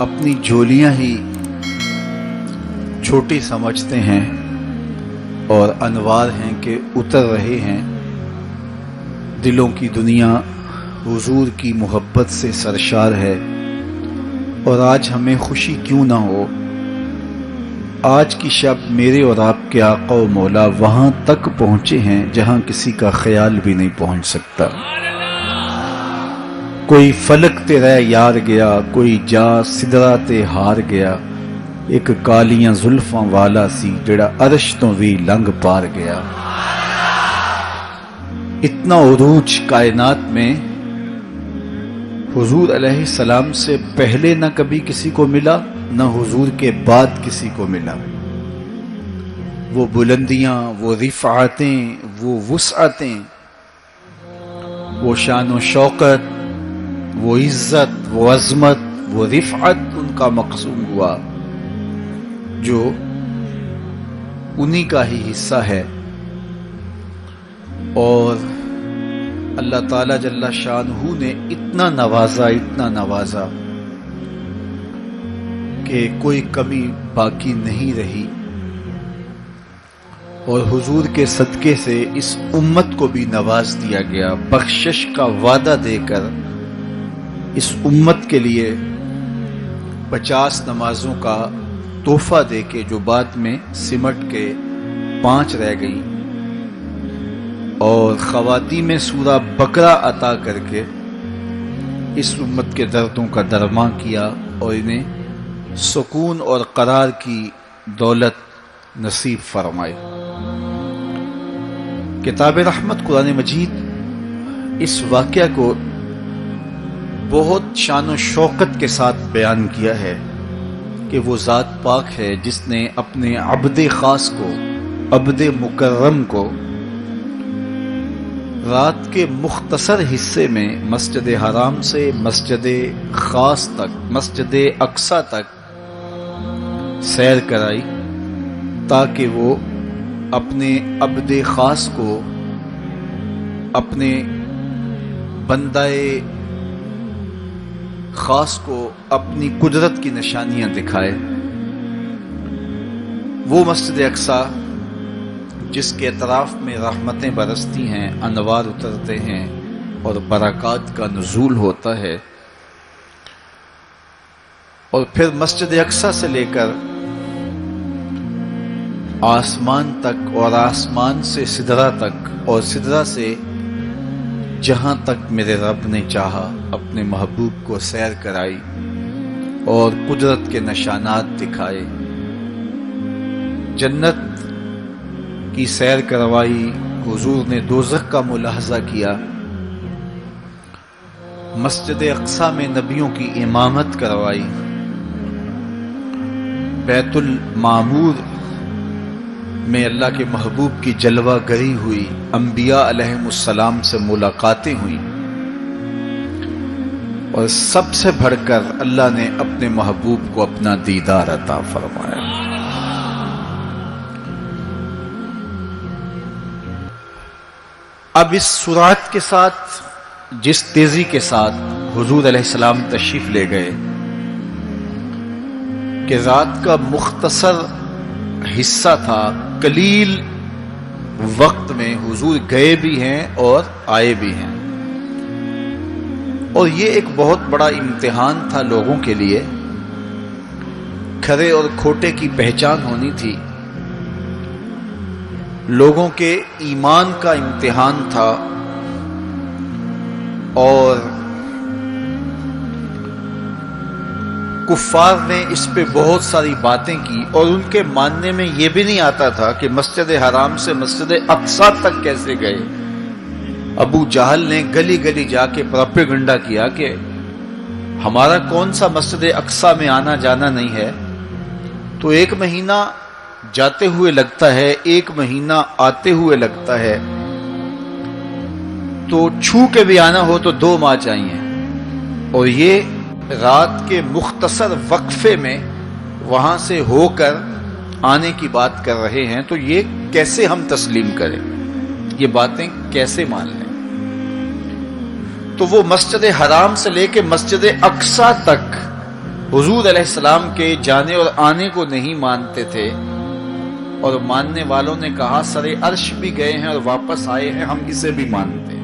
اپنی جھولیاں ہی چھوٹی سمجھتے ہیں اور انوار ہیں کہ اتر رہے ہیں. دلوں کی دنیا حضور کی محبت سے سرشار ہے، اور آج ہمیں خوشی کیوں نہ ہو. آج کی شب میرے اور آپ کے آقا و مولا وہاں تک پہنچے ہیں جہاں کسی کا خیال بھی نہیں پہنچ سکتا. کوئی فلک تے رہ یار گیا، کوئی جا سدرا تے ہار گیا. ایک کالیاں زلفاں والا سی جڑا عرش تو بھی لنگ پار گیا. اتنا عروج کائنات میں حضور علیہ السلام سے پہلے نہ کبھی کسی کو ملا، نہ حضور کے بعد کسی کو ملا. وہ بلندیاں، وہ رفعتیں، وہ وسعتیں، وہ شان و شوکت، وہ عزت، وہ عظمت، وہ رفعت ان کا مقسوم ہوا جو انہی کا ہی حصہ ہے. اور اللہ تعالی جل شانہ نے اتنا نوازا کہ کوئی کمی باقی نہیں رہی. اور حضور کے صدقے سے اس امت کو بھی نواز دیا گیا، بخشش کا وعدہ دے کر اس امت کے لیے 50 نمازوں کا تحفہ دے کے، جو بعد میں سمٹ کے 5 رہ گئیں، اور خواتین میں سورہ بقرہ عطا کر کے اس امت کے دردوں کا درمان کیا اور انہیں سکون اور قرار کی دولت نصیب فرمائے. کتاب رحمت قرآن مجید اس واقعہ کو بہت شان و شوکت کے ساتھ بیان کیا ہے کہ وہ ذات پاک ہے جس نے اپنے عبد خاص کو، عبد مکرم کو، رات کے مختصر حصے میں مسجد حرام سے مسجد خاص تک، مسجد اقصی تک سیر کرائی، تاکہ وہ اپنے عبد خاص کو، اپنے بندہ خاص کو اپنی قدرت کی نشانیاں دکھائے. وہ مسجد اقصی جس کے اطراف میں رحمتیں برستی ہیں، انوار اترتے ہیں اور برکات کا نزول ہوتا ہے. اور پھر مسجد اقصی سے لے کر آسمان تک، اور آسمان سے سدرہ تک، اور سدرہ سے جہاں تک میرے رب نے چاہا اپنے محبوب کو سیر کرائی اور قدرت کے نشانات دکھائے. جنت کی سیر کروائی، حضور نے دوزخ کا ملاحظہ کیا، مسجد اقصی میں نبیوں کی امامت کروائی، بیت المعمور میں اللہ کے محبوب کی جلوہ گری ہوئی، انبیاء علیہم السلام سے ملاقاتیں ہوئیں، اور سب سے بڑھ کر اللہ نے اپنے محبوب کو اپنا دیدار عطا فرمایا. اب اس سرعت کے ساتھ، جس تیزی کے ساتھ حضور علیہ السلام تشریف لے گئے کہ رات کا مختصر حصہ تھا، قلیل وقت میں حضور گئے بھی ہیں اور آئے بھی ہیں. اور یہ ایک بہت بڑا امتحان تھا لوگوں کے لیے. کھرے اور کھوٹے کی پہچان ہونی تھی، لوگوں کے ایمان کا امتحان تھا، اور کفار نے اس پہ بہت ساری باتیں کی، اور ان کے ماننے میں یہ بھی نہیں آتا تھا کہ مسجد حرام سے مسجد اقصی تک کیسے گئے. ابو جہل نے گلی گلی جا کے پروپیگنڈا کیا کہ ہمارا کون سا مسجد اقصی میں آنا جانا نہیں ہے. تو 1 مہینہ جاتے ہوئے لگتا ہے، 1 مہینہ آتے ہوئے لگتا ہے، تو چھو کے بھی آنا ہو تو 2 ماہ چاہیے. اور یہ رات کے مختصر وقفے میں وہاں سے ہو کر آنے کی بات کر رہے ہیں. تو یہ کیسے ہم تسلیم کریں، یہ باتیں کیسے مان لیں؟ تو وہ مسجد حرام سے لے کے مسجد اقصی تک حضور علیہ السلام کے جانے اور آنے کو نہیں مانتے تھے، اور ماننے والوں نے کہا سرے عرش بھی گئے ہیں اور واپس آئے ہیں، ہم اسے بھی مانتے ہیں۔